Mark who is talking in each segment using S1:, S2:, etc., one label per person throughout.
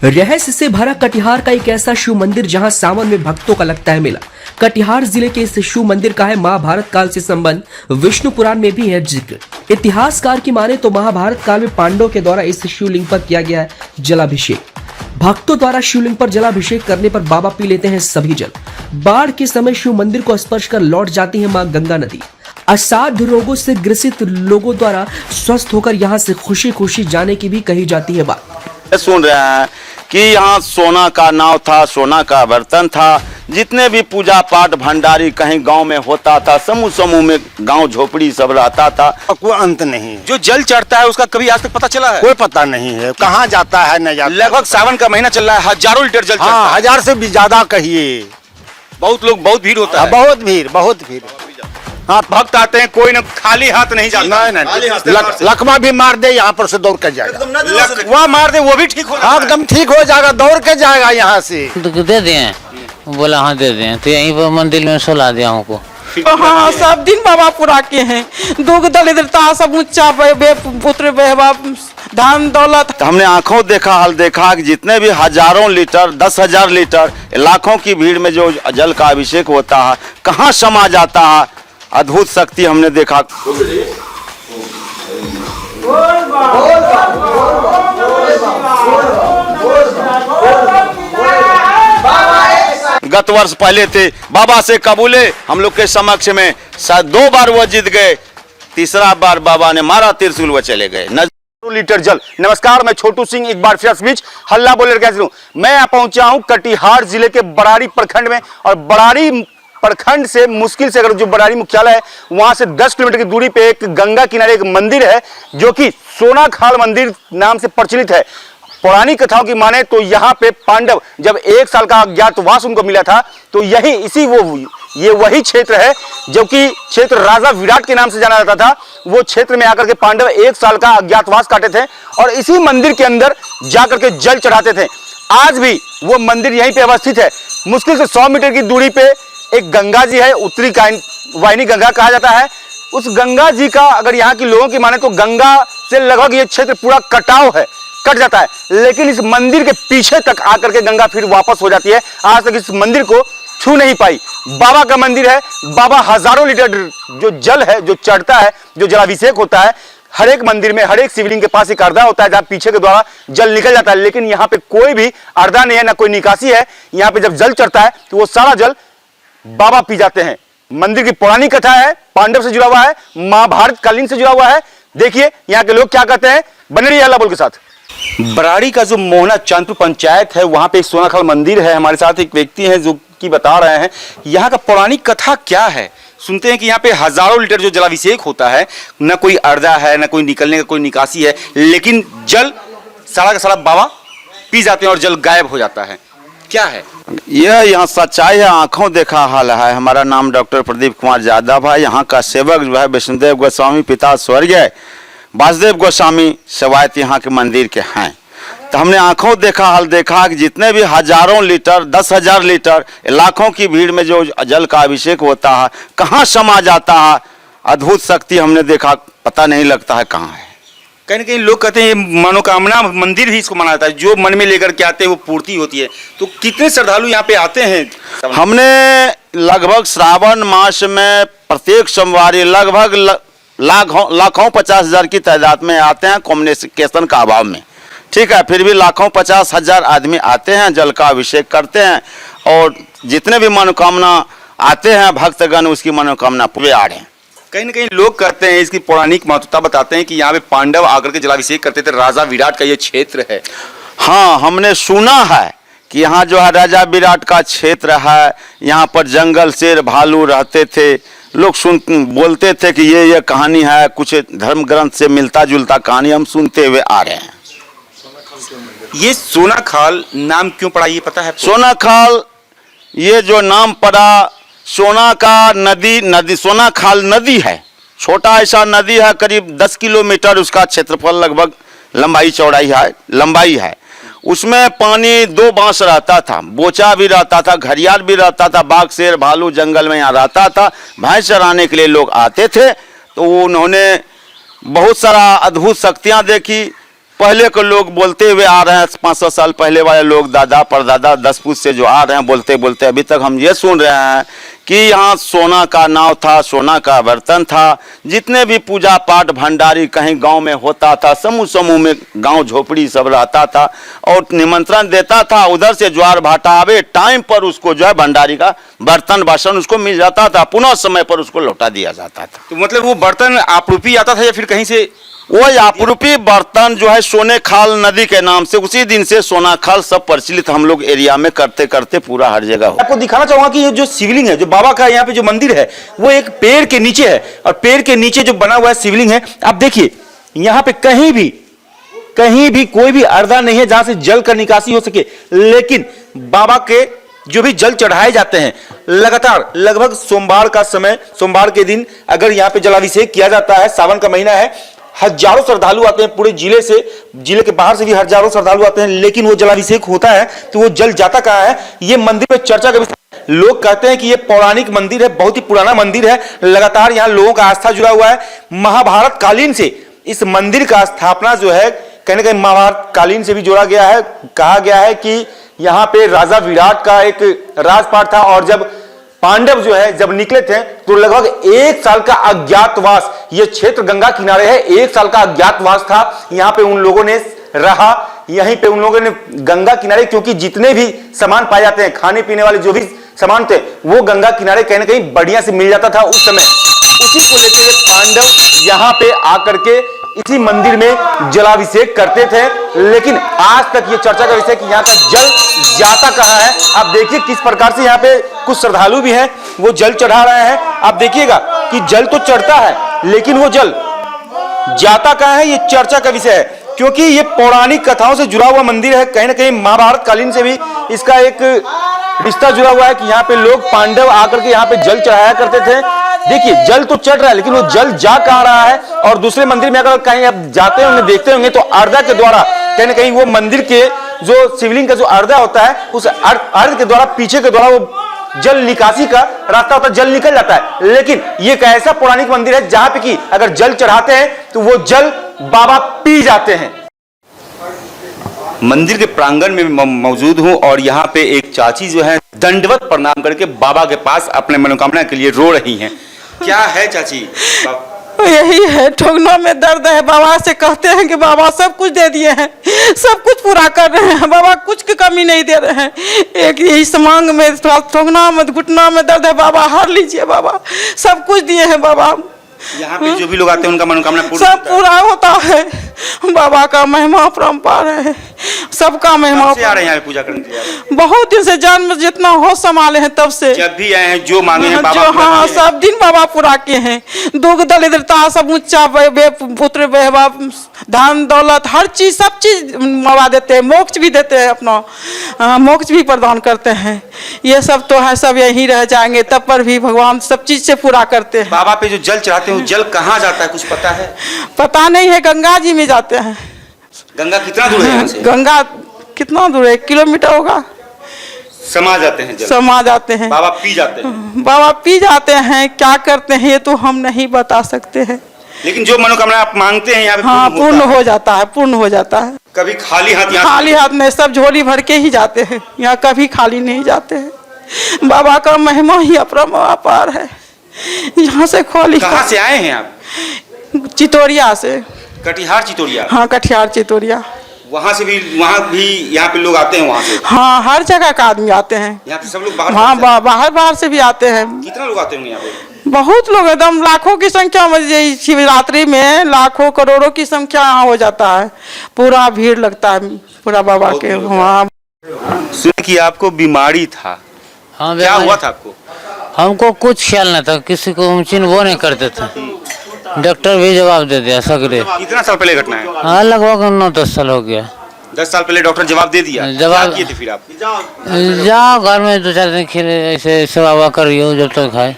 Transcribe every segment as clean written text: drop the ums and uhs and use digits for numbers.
S1: रहस्य से भरा कटिहार का एक ऐसा शिव मंदिर जहां सावन में भक्तों का लगता है मेला। कटिहार जिले के इस शिव मंदिर का है महाभारत काल से संबंध, विष्णु पुराण में भी है जिक्र। इतिहासकार की माने तो महाभारत काल में पांडवों के द्वारा इस शिवलिंग पर किया गया है जलाभिषेक। भक्तों द्वारा शिवलिंग पर जलाभिषेक करने पर बाबा पी लेते हैं सभी जल। बाढ़ के समय शिव मंदिर को स्पर्श कर लौट जाती है मां गंगा नदी। असाध्य रोगों से ग्रसित लोगों द्वारा स्वस्थ होकर यहाँ से खुशी खुशी जाने की भी कही जाती है बात।
S2: सुन रहे हैं कि यहाँ सोना का नाव था, सोना का बर्तन था। जितने भी पूजा पाठ भंडारी कहीं गांव में होता था, समूह समूह में गांव झोपड़ी सब रहता था।
S3: कोई अंत नहीं है।
S4: जो जल चढ़ता है उसका कभी आज तक पता चला है?
S3: कोई पता नहीं है कहाँ जाता है न जाता।
S4: लगभग सावन का महीना चल रहा है, हजारों लीटर जल चढ़ता
S3: हाँ,
S4: है।
S3: 1000 से भी ज्यादा कहिए।
S4: बहुत लोग, बहुत भीड़ होता है।
S3: बहुत भीड़, बहुत भीड़।
S4: हाँ, भक्त आते हैं, कोई न खाली हाथ नहीं जाता।
S3: नहीं, लकवा भी मार दे यहाँ पर से दौड़ कर जाएगा।
S4: लकवा मार दे वो भी ठीक हो जाता है।
S3: एकदम ठीक हो जाएगा, दौड़ के जाएगा यहाँ से।
S5: तो दे दें, बोला हाँ दे दें, तो यहीं पर मंदिर में सुला दिया हमको।
S6: हाँ, सब दिन बाबा पुरा के हैं। दुख दरिद्रता सब ऊंचा पुत्र धान दौलत।
S2: हमने आंखों देखा, हाल देखा कि जितने भी हजारों लीटर, 10,000 लीटर, लाखों की भीड़ में जो जल का अभिषेक होता है, कहाँ समा जाता है। अद्भुत शक्ति हमने देखा। गत वर्ष पहले थे, बाबा से कबूले हम लोग के समक्ष में 2 बार वो जीत गए, तीसरा बार बाबा ने मारा त्रिशूल, वो चले गए। लीटर जल। नमस्कार, मैं छोटू सिंह एक बार फिर इस बीच हल्ला बोले कैसे हूँ। मैं यहाँ पहुंचा हूँ कटिहार जिले के बराड़ी प्रखंड में, और बराड़ी प्रखंड से मुश्किल से अगर जो बराड़ी मुख्यालय है वहां से 10 किलोमीटर की दूरी पे एक गंगा किनारे एक मंदिर है जो कि सोना खाल मंदिर नाम से प्रचलित है। पौराणिक कथाओं की माने तो यहाँ पे पांडव जब 1 साल का अज्ञातवास उनको मिला था, तो यही ये वही क्षेत्र है जो कि क्षेत्र राजा विराट के नाम से जाना जाता था। वो क्षेत्र में आकर के पांडव 1 साल का अज्ञातवास काटे थे और इसी मंदिर के अंदर जाकर के जल चढ़ाते थे। आज भी वो मंदिर यहीं पे अवस्थित है। मुश्किल से 100 मीटर की दूरी पे एक गंगा जी है, उत्तरी वाहिनी गंगा कहा जाता है। उस गंगा जी का अगर यहाँ के लोगों की माने तो गंगा से लगभग ये क्षेत्र पूरा कट जाता है, लेकिन इस मंदिर के पीछे तक आकर के गंगा फिर वापस हो जाती है। आज तक इस मंदिर को छू नहीं पाई। बाबा का मंदिर है। बाबा हजारों लीटर जो जल है जो चढ़ता है, जो जलाभिषेक होता है, हर एक मंदिर में हर एक शिवलिंग के पास एक अर्धा होता है जहाँ पीछे के द्वारा जल निकल जाता है, लेकिन यहाँ पे कोई भी अर्धा नहीं है, ना कोई निकासी है। यहाँ पे जब जल चढ़ता है तो वो सारा जल बाबा पी जाते हैं। मंदिर की पौराणिक कथा है, पांडव से जुड़ा हुआ है, महाभारत कालीन से जुड़ा हुआ है। देखिए यहाँ के लोग क्या कहते हैं। बने रहिए हल्ला बोल के साथ।
S4: बराड़ी का जो मोहना चांदपुर पंचायत है, वहां पे एक सोनाखाल मंदिर है। हमारे साथ एक व्यक्ति है जो कि बता रहे हैं यहाँ का पौराणिक कथा क्या है। सुनते हैं कि यहाँ पे हजारों लीटर जो जलाभिषेक होता है, न कोई अर्धा है, न कोई निकलने का कोई निकासी है, लेकिन जल सारा का सारा बाबा पी जाते हैं और जल गायब हो जाता है। क्या है
S2: यह यहाँ सच्चाई है, आंखों देखा हाल है। हमारा नाम डॉक्टर प्रदीप कुमार यादव है। यहाँ का सेवक जो है विष्णुदेव गोस्वामी पिता स्वर्गीय वासुदेव गोस्वामी सेवायत यहाँ के मंदिर के हैं। तो हमने आंखों देखा हाल देखा कि जितने भी हजारों लीटर, 10,000 लीटर, लाखों की भीड़ में जो जल का अभिषेक होता है, कहाँ समा जाता है। अद्भुत शक्ति हमने देखा, पता नहीं लगता है कहाँ है।
S4: कहीं ना कहीं लोग कहते हैं मनोकामना मंदिर भी इसको माना जाता है, जो मन में लेकर के आते हैं वो पूर्ति होती है। तो कितने श्रद्धालु यहाँ पे आते हैं?
S2: हमने लगभग श्रावण मास में प्रत्येक सोमवार लगभग लाखों 50,000 की तादाद में आते हैं कम्युनिकेशन का अभाव में। ठीक है, फिर भी लाखों 50,000 आदमी आते हैं, जल का अभिषेक करते हैं, और जितने भी मनोकामना आते हैं भक्तगण उसकी मनोकामना पूरे आ रहे हैं।
S4: कहीं ना कहीं लोग कहते हैं, इसकी पौराणिक महत्वता बताते हैं कि यहाँ पे पांडव आकर के जलाभिषेक करते थे। राजा विराट का ये क्षेत्र है।
S2: हाँ, हमने सुना है कि यहाँ जो है राजा विराट का क्षेत्र है। यहाँ पर जंगल शेर भालू रहते थे। लोग बोलते थे कि ये कहानी है, कुछ धर्म ग्रंथ से मिलता जुलता कहानी हम सुनते हुए आ रहे हैं।
S4: ये सोनाखाल नाम क्यों पड़ा ये पता है?
S2: सोनाखाल ये जो नाम पड़ा, सोना का नदी सोनाखाल नदी है। छोटा ऐसा नदी है, करीब 10 किलोमीटर उसका क्षेत्रफल, लगभग लंबाई है। उसमें पानी 2 बांस रहता था, बोचा भी रहता था, घड़ियाल भी रहता था, बाघ शेर भालू जंगल में यहाँ रहता था। भैंस चराने के लिए लोग आते थे, तो उन्होंने बहुत सारा अद्भुत शक्तियाँ देखी। पहले के लोग बोलते हुए आ रहे हैं, 500 साल पहले वाले लोग, दादा परदादा 10 पूछ से जो आ रहे हैं बोलते बोलते अभी तक हम ये सुन रहे हैं कि यहाँ सोना का नाव था, सोना का बर्तन था। जितने भी पूजा पाठ भंडारी कहीं गांव में होता था, समूह समूह में गांव झोपड़ी सब रहता था और निमंत्रण देता था, उधर से ज्वार भाटा आवे टाइम पर उसको जो है भंडारी का बर्तन बासन उसको मिल जाता था, पुनः समय पर उसको लौटा दिया जाता था।
S4: तो मतलब वो बर्तन आपरूपी आता था या फिर कहीं से?
S2: वो आपरूपी बर्तन जो है सोने खाल नदी के नाम से उसी दिन से सोना खाल सब प्रचलित हम लोग एरिया में करते करते पूरा हर जगह हो।
S4: आपको दिखाना चाहूंगा कि ये जो शिवलिंग है, जो बाबा का यहाँ पे जो मंदिर है, वो एक पेड़ के नीचे है और पेड़ के नीचे जो बना हुआ है शिवलिंग है, आप देखिए यहाँ पे कहीं भी कोई भी अर्धा नहीं है जहां से जल का निकासी हो सके। लेकिन बाबा के जो भी जल चढ़ाए जाते हैं लगातार, लगभग सोमवार का समय, सोमवार के दिन अगर यहाँ पे जलाभिषेक किया जाता है, सावन का महीना है, हजारों श्रद्धालु आते हैं पूरे जिले से, जिले के बाहर से भी हजारों श्रद्धालु आते हैं। लेकिन वो जलाभिषेक होता है तो वो जल जाता कहाँ है? ये मंदिर पे चर्चा का विषय। लोग कहते हैं कि ये पौराणिक मंदिर है, बहुत ही पुराना मंदिर है, लगातार यहाँ लोगों का आस्था जुड़ा हुआ है। महाभारत कालीन से इस मंदिर का स्थापना जो है कहीं ना कहीं महाभारत कालीन से भी जोड़ा गया है। कहा गया है कि यहाँ पे राजा विराट का एक राजपाट था और जब पांडव जो है जब निकले थे तो लगभग 1 साल का अज्ञातवास, ये क्षेत्र गंगा किनारे है, 1 साल का अज्ञातवास था। यहाँ पे उन लोगों ने रहा, यहीं पे उन लोगों ने गंगा किनारे, क्योंकि जितने भी सामान पाए जाते हैं, खाने पीने वाले जो भी सामान थे, वो गंगा किनारे कहीं ना कहीं बढ़िया से मिल जाता था उस समय। उसी को लेकर ये पांडव यहाँ पे आकर के इसी मंदिर में जलाभिषेक करते थे। लेकिन आज तक ये चर्चा का विषय कि यहाँ का जल जाता कहाँ है। आप देखिए किस प्रकार से यहाँ पे कुछ श्रद्धालु भी हैं, वो जल चढ़ा रहे हैं। आप देखिएगा कि जल तो चढ़ता है लेकिन वो जल जाता कहाँ है, ये चर्चा का विषय है। क्योंकि ये पौराणिक कथाओं से जुड़ा हुआ मंदिर है, कहीं ना कहीं महाभारत कालीन से भी इसका एक रिश्ता जुड़ा हुआ है कि यहाँ पे लोग पांडव आकर के यहाँ पे जल चढ़ाया करते थे। देखिए जल तो चढ़ रहा है लेकिन वो जल जा कहाँ रहा है। और दूसरे मंदिर में अगर कहीं आप जाते होंगे, देखते होंगे तो अर्धा के द्वारा कहीं ना कहीं वो मंदिर के जो शिवलिंग का जो अर्धा होता है, उस अर्ध के द्वारा पीछे के द्वारा वो जल निकासी का रास्ता होता है, जल निकल जाता है। लेकिन ये एक ऐसा पौराणिक मंदिर है जहां पे कि अगर जल चढ़ाते हैं तो वो जल बाबा पी जाते हैं। मंदिर के प्रांगण में मौजूद हूं और यहाँ पे एक चाची जो है दंडवत प्रणाम करके बाबा के पास अपने मनोकामना के लिए रो रही हैं। क्या है चाची?
S6: यही है, ठोगना में दर्द है। बाबा से कहते हैं कि बाबा सब कुछ दे दिए हैं, सब कुछ पूरा कर रहे हैं, बाबा कुछ की कमी नहीं दे रहे हैं। एक यही समांग में, ठोगना में, घुटना में दर्द है, बाबा हार लीजिए, बाबा सब कुछ दिए हैं बाबा।
S4: यहाँ पे जो भी लोग आते हैं उनका मनोकामना
S6: सब पूरा होता है। बाबा का महिमा अपरंपार है, सबका महिमा।
S4: कब से आ रहे हैं यहाँ पे पूजा करने के लिए?
S6: बहुत दिन से, जन्म जितना होश संभाले हैं तब से।
S4: जब भी आए हैं जो मांगे हैं बाबा
S6: जो,
S4: पूरा
S6: हाँ,
S4: किए हैं।
S6: सब दिन बाबा पूरा किए हैं। दुख दरिद्रता सब ऊंचा, पुत्र वैभव, धन दौलत, हर चीज, सब चीज बाबा देते हैं। मोक्ष भी देते हैं, अपना मोक्ष भी प्रदान करते हैं। ये सब तो है, सब यहीं रह जाएंगे, तब पर भी भगवान सब चीज से पूरा करते हैं।
S4: बाबा पे जो जल चढ़ाते हैं वो जल कहाँ जाता है, कुछ पता है?
S6: पता नहीं है, गंगा जी में जाते हैं।
S4: गंगा कितना दूर है यहाँ से?
S6: गंगा कितना दूर है? 1 किलोमीटर होगा।
S4: समा जाते हैं जल,
S6: समा जाते हैं,
S4: बाबा पी जाते हैं।
S6: बाबा पी जाते हैं। क्या करते हैं ये तो हम नहीं बता सकते हैं।
S4: लेकिन जो मनोकामना आप मांगते हैं यहाँ पे
S6: हाँ,
S4: पूर्ण
S6: पूर्ण
S4: होता है।
S6: हो जाता है, पूर्ण हो जाता है।
S4: कभी खाली हाथ यहाँ
S6: खाली हाथ में, सब झोली भर के ही जाते हैं, यहाँ कभी खाली नहीं जाते हैं। बाबा का महिमा ही अपरंपार है। यहाँ से खाली,
S4: कहाँ से आए हैं आप?
S6: चितौरिया से।
S4: कटिहार चितौरिया?
S6: हाँ, कटिहार चितौरिया।
S4: वहाँ से भी, वहाँ भी यहाँ पे लोग आते हैं वहाँ से?
S6: हाँ, हर जगह का आदमी आते हैं
S4: यहाँ पे सब लोग बाहर?
S6: हाँ, बाहर से भी आते हैं।
S4: कितना लोग आते होंगे यहाँ पे?
S6: बहुत लोग, एकदम लाखों की संख्या में। ये शिवरात्रि में लाखों करोड़ों की संख्या यहाँ हो जाता है, पूरा भीड़ लगता है पूरा बाबा के वहाँ।
S4: सुन कि आपको बीमारी था,
S5: हाँ,
S4: क्या हुआ था आपको?
S5: हमको कुछ ख्याल नहीं था, किसी को हम चिन्ह नहीं करते थे। डॉक्टर भी जवाब दे दिया सगरे।
S4: कितना साल पहले घटना है?
S5: हाँ, लगभग 9-10 साल हो गया।
S4: 10 साल पहले डॉक्टर जवाब दे दिया?
S5: जवाब
S4: क्या किए थे फिर आप?
S5: जाओ घर में 2-4 दिन खेले, ऐसे सेवा हुआ करियो जब तक खाए।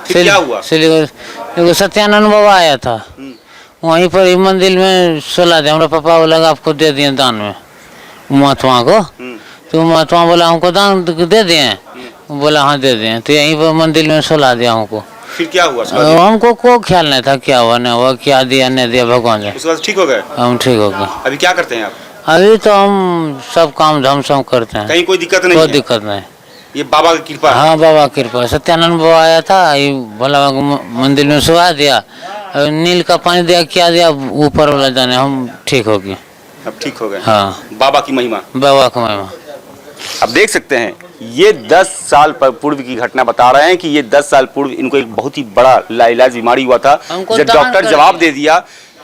S4: फिर क्या हुआ?
S5: एगो सत्यानंद बाबा आया था, वहीं पर ही मंदिर में 16 दिन हमारा पापा बोला आपको दे दिए दान में महात्मा को। तो महात्मा बोला हमको दान दे दिए, बोला हाँ दे दिए। तो यहीं पर मंदिर में 16 दिया हमको।
S4: फिर क्या हुआ उसके बाद?
S5: हमको कोई ख्याल नहीं था क्या हुआ नहीं हुआ, क्या दिया नहीं दिया भगवान ने।
S4: उसके बाद ठीक हो गए?
S5: हम ठीक हो गए।
S4: अभी क्या करते हैं आप?
S5: अभी तो हम सब काम धाम सब करते हैं,
S4: कहीं कोई दिक्कत नहीं
S5: कोई
S4: है?
S5: दिक्कत नहीं।
S4: ये बाबा की कृपा है।
S5: हाँ बाबा की कृपा। सत्यानंद बाबा आया था, ये भोला बाबा को मंदिर में सुहा दिया, नील का पानी दिया, क्या दिया ऊपर वाला जाने, हम ठीक हो गए।
S4: अब ठीक हो गए?
S5: हाँ
S4: बाबा की महिमा।
S5: बाबा का महिमा।
S4: अब देख सकते हैं ये 10 साल पूर्व की घटना बता रहे हैं कि ये 10 साल पूर्व इनको एक बहुत ही बड़ा लाइलाज बीमारी हुआ था।
S5: हमको
S4: जब
S5: दान
S4: डॉक्टर
S5: कर
S4: जवाब
S5: दिया।
S4: दे दिया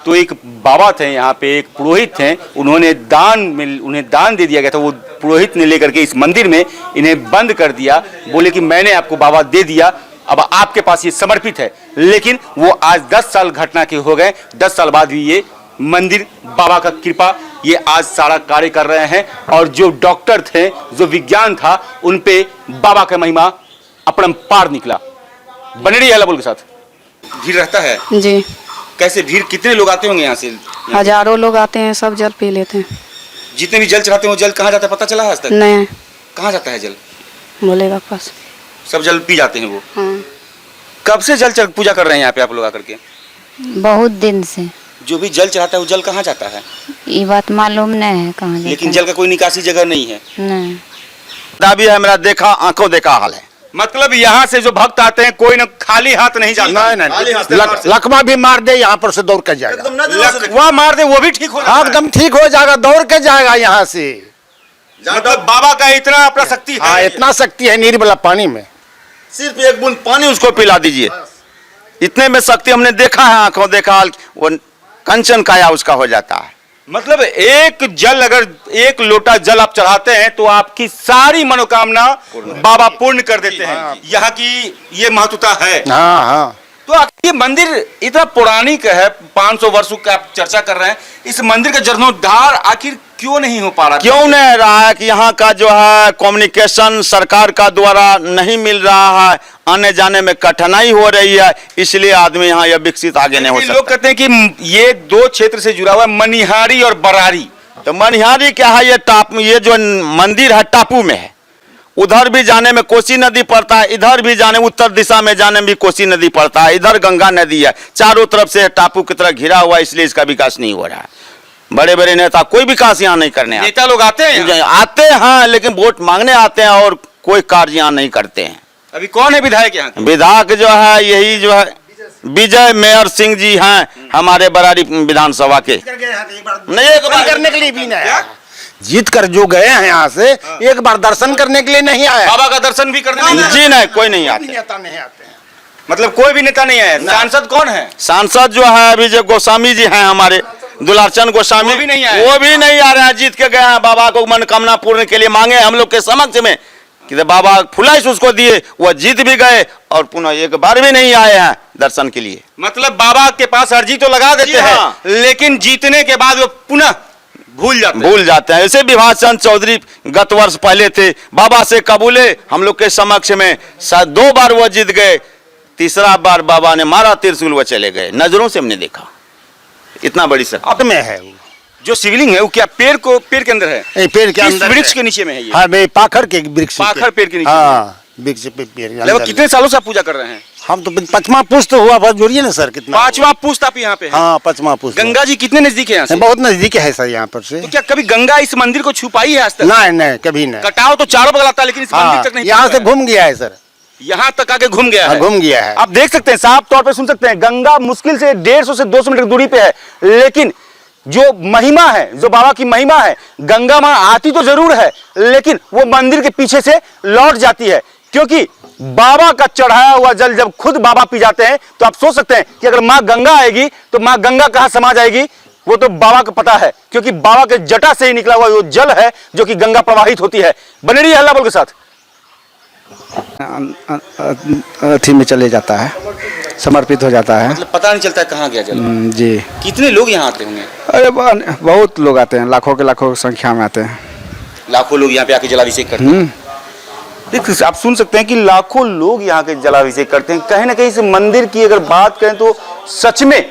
S4: तो एक बाबा थे यहाँ पे, एक पुरोहित थे, उन्हें दान दे दिया गया था। वो पुरोहित ने लेकर के इस मंदिर में इन्हें बंद कर दिया, बोले कि मैंने आपको बाबा दे दिया, अब आपके पास ये समर्पित है। लेकिन वो आज 10 साल घटना के हो गए, 10 साल बाद भी ये मंदिर बाबा का कृपा ये आज सारा कार्य कर रहे हैं। और जो डॉक्टर थे, जो विज्ञान था, उन पे बाबा का महिमा अपरंपार निकला। बने रहिए हल्ला बोल के साथ। भीड़ रहता है?
S7: जी,
S4: कैसे भीड़? कितने लोग आते होंगे यहाँ से?
S7: हजारों लोग आते हैं, सब जल पी लेते हैं।
S4: जितने भी जल चढ़ाते हैं वो जल कहाँ जाता है पता चला है आज तक?
S7: नहीं,
S4: कहाँ जाता है जल?
S7: भोले बाबा पास।
S4: सब जल पी जाते हैं वो।
S7: हाँ,
S4: कब से पूजा कर रहे हैं यहाँ पे आप लोग आकर के?
S8: बहुत दिन से।
S4: जो भी जल चढ़ाता है वो जल कहाँ जाता है?
S8: ये बात मालूम नहीं है कहाँ जाता
S4: लेकिन
S8: है।
S4: जल का कोई निकासी जगह नहीं है।
S8: नहीं।
S2: दाबी है मेरा, देखा आंखों देखा हाल है।
S4: मतलब यहाँ से जो भक्त आते हैं कोई न खाली हाथ नहीं जाता।
S3: नहीं लकवा भी मार दे यहाँ पर से दौड़ कर जाएगा।
S4: वह मार दे वो भी ठीक हो जाता है।
S3: एकदम ठीक हो जाएगा, दौड़ के जाएगा यहाँ से।
S4: मतलब बाबा का इतना अपना शक्ति
S3: हाँ,
S4: है।
S3: इतना शक्ति है नीर वाला पानी में।
S2: सिर्फ एक बूंद पानी उसको पिला दीजिए, इतने में शक्ति हमने देखा है, आंखों देखा हाल। वो कंचन काया उसका हो जाता है।
S4: मतलब एक जल, अगर एक लोटा जल आप चढ़ाते हैं तो आपकी सारी मनोकामना बाबा पूर्ण कर देते हैं। यहाँ की ये महत्वता है।
S3: हाँ हाँ।
S4: तो आखिर ये मंदिर इतना पौराणिक है, 500 वर्षों का आप चर्चा कर रहे हैं, इस मंदिर का जीर्णोद्धार आखिर क्यों नहीं हो पा रहा?
S2: क्यों नहीं रहा है कि यहाँ का जो है कम्युनिकेशन सरकार का द्वारा नहीं मिल रहा है, आने जाने में कठिनाई हो रही है, इसलिए आदमी यहाँ यह विकसित आगे नहीं हो
S4: लोग
S2: सकता।
S4: कहते हैं कि ये दो क्षेत्र से जुड़ा हुआ है, मनिहारी और बरारी।
S2: तो मनिहारी क्या है? ये जो मंदिर है टापू में है, उधर भी जाने में कोसी नदी पड़ता है, इधर भी जाने उत्तर दिशा में जाने में भी कोसी नदी पड़ता है, इधर गंगा नदी है, चारों तरफ से टापू की तरह घिरा हुआ है, इसलिए इसका विकास नहीं हो रहा है। बड़े बड़े नेता कोई विकास यहाँ नहीं करने आते।
S4: नेता लोग आते हैं
S2: आते हैं लेकिन वोट मांगने आते हैं और कोई कार्य यहाँ नहीं करते हैं।
S4: अभी कौन है विधायक यहाँ के?
S2: विधायक जो है यही जो है विजय मेयर सिंह जी हैं, हमारे बरारी विधानसभा के। नहीं, एक बार
S3: करने के लिए भी नहीं आया। जीत कर जो गए हैं यहाँ से, एक बार दर्शन करने के लिए नहीं आया।
S4: बाबा का दर्शन भी करने नहीं?
S2: जी नहीं, कोई नहीं आते।
S3: नेता नहीं आते हैं।
S4: मतलब कोई भी नेता नहीं आया। सांसद कौन है?
S2: सांसद जो है अभी जो गोस्वामी जी हैं हमारे, दुलारचंद गोस्वामी,
S4: वो भी नहीं आए।
S2: वो भी नहीं आ रहे हैं। जीत के गए हैं, बाबा को मनोकामना पूर्ण के लिए मांगे हम लोग के समक्ष में कि बाबा फुलाइश उसको दिए, वह जीत भी गए और पुनः एक बार भी नहीं आए हैं दर्शन के लिए।
S4: मतलब बाबा के पास अर्जी तो लगा देते हैं,
S2: हाँ।
S4: लेकिन जीतने के बाद वो पुनः भूल जाते हैं।
S2: ऐसे विभास चंद चौधरी गत वर्ष पहले थे, बाबा से कबूले हम लोग के समक्ष में, 2 बार वो जीत गए, तीसरा बार बाबा ने मारा त्रिशूल, वो चले गए। नजरों से हमने देखा, इतना बड़ी शक्ति
S3: में है वो।
S4: जो शिवलिंग है वो क्या पेड़ के अंदर है?
S3: पेड़ के
S4: इस
S3: अंदर
S4: वृक्ष
S3: है।
S4: के नीचे में है ये?
S3: हाँ भाई, पाखर के वृक्ष पे।
S4: पाखर पेड़ के नीचे?
S3: हाँ, वृक्ष पे पेड़ के
S4: लगभग
S3: अंदर।
S4: कितने सालों से आप पूजा कर रहे हैं?
S3: हम तो 5वां पुष्ट हुआ, बस जोड़िए ना सर कितना।
S4: 5वां पुष्ट आप यहाँ पे है?
S3: हाँ, 5वां पुष्ट।
S4: गंगा जी कितने नजदीक है यहाँ से?
S3: बहुत नजदीक है सर यहाँ पर से।
S4: तो क्या कभी गंगा इस मंदिर को छुपाई है आज तक?
S3: नहीं नहीं, कभी नहीं।
S4: कटाव तो चारों बगल आता है, लेकिन इस
S3: हाँ,
S4: मंदिर तक नहीं
S3: यहाँ
S4: पहुंचा
S3: से
S4: है।
S3: घूम गया है सर।
S4: यहाँ तक आके घूम गया
S3: हाँ,
S4: है।
S3: घूम गया है।
S4: आप देख सकते हैं, साफ तौर पे सुन सकते हैं, गंगा मुश्किल से 150 से 200 मीटर दूरी पे है, लेकिन जो महिमा है, जो बाबा की महिमा है, गंगा माँ आती तो जरूर है, लेकिन वो मंदिर के पीछे से लौट जाती है, क्योंकि बाबा का चढ़ाया हुआ जल जब खुद बाबा पी जाते हैं तो आप सोच सकते हैं कि अगर माँ गंगा आएगी तो माँ गंगा कहाँ समा जाएगी, वो तो बाबा को पता है, क्योंकि बाबा के जटा से ही निकला हुआ वो जल है जो कि गंगा प्रवाहित होती है। बने रहिए हल्ला बोल के साथ।
S9: अथी में चले जाता है, समर्पित हो जाता है।
S4: मतलब पता नहीं चलता कहाँ गया जल।
S9: जी।
S4: कितने लोग यहाँ आते होंगे?
S9: अरे बहुत लोग आते हैं, लाखों के लाखों की संख्या में आते हैं।
S4: लाखों लोग यहाँ पे आके जलाभिषेक करते हैं। देखिए, आप सुन सकते हैं कि लाखों लोग यहाँ के जलाभिषेक करते हैं। कहीं ना कहीं इस मंदिर की अगर बात करें तो सच में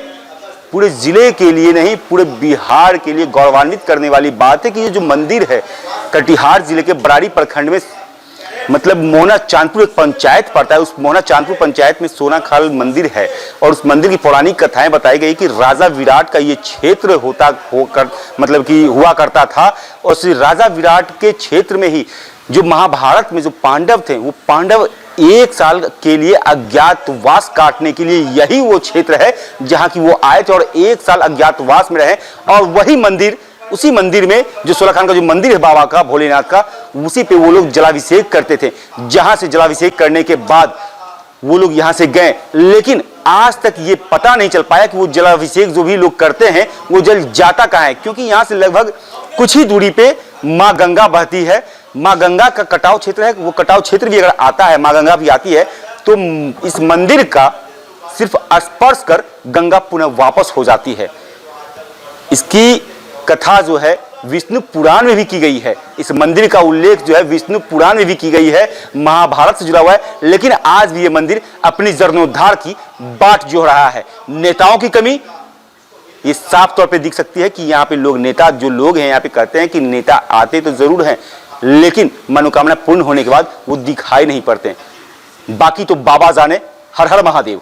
S4: पूरे जिले के लिए नहीं, पूरे बिहार के लिए गौरवान्वित करने वाली बात है कि ये जो मंदिर है कटिहार जिले के बरारी प्रखंड में मतलब मोहना चांदपुर एक पंचायत पड़ता है, उस मोहना चांदपुर पंचायत में सोनाखाल मंदिर है और उस मंदिर की पौराणिक कथाएं बताई गई कि राजा विराट का ये क्षेत्र मतलब कि हुआ करता था और श्री राजा विराट के क्षेत्र में ही जो महाभारत में जो पांडव थे वो पांडव 1 साल के लिए अज्ञातवास काटने के लिए यही वो क्षेत्र है जहां की वो आए थे और 1 साल अज्ञातवास में रहे और वही मंदिर, उसी मंदिर में जो सोलाखान का जो मंदिर है बाबा का, भोलेनाथ का, उसी पे वो लोग जलाभिषेक करते थे। जहां से जलाभिषेक करने के बाद वो लोग यहां से गए, लेकिन आज तक ये पता नहीं चल पाया कि वो जलाभिषेक जो भी लोग करते हैं वो जल जाता कहां है, क्योंकि यहां से लगभग कुछ ही दूरी पे माँ गंगा बहती है। माँ गंगा का कटाव क्षेत्र है, वो कटाव क्षेत्र भी अगर आता है, माँ गंगा भी आती है तो इस मंदिर का सिर्फ स्पर्श कर गंगा पुनः वापस हो जाती है। इसकी कथा जो है विष्णु पुराण में भी की गई है, इस मंदिर का उल्लेख जो है विष्णु पुराण में भी की गई है, महाभारत से जुड़ा हुआ है, लेकिन आज भी ये मंदिर अपनी जीर्णोद्धार की बाट जोड़ रहा है। नेताओं की कमी ये साफ तौर पे दिख सकती है कि यहाँ पे लोग, नेता जो लोग हैं यहाँ पे कहते हैं कि नेता आते तो जरूर हैं लेकिन मनोकामना पूर्ण होने के बाद वो दिखाई नहीं पड़ते। बाकी तो बाबा जाने। हर हर महादेव।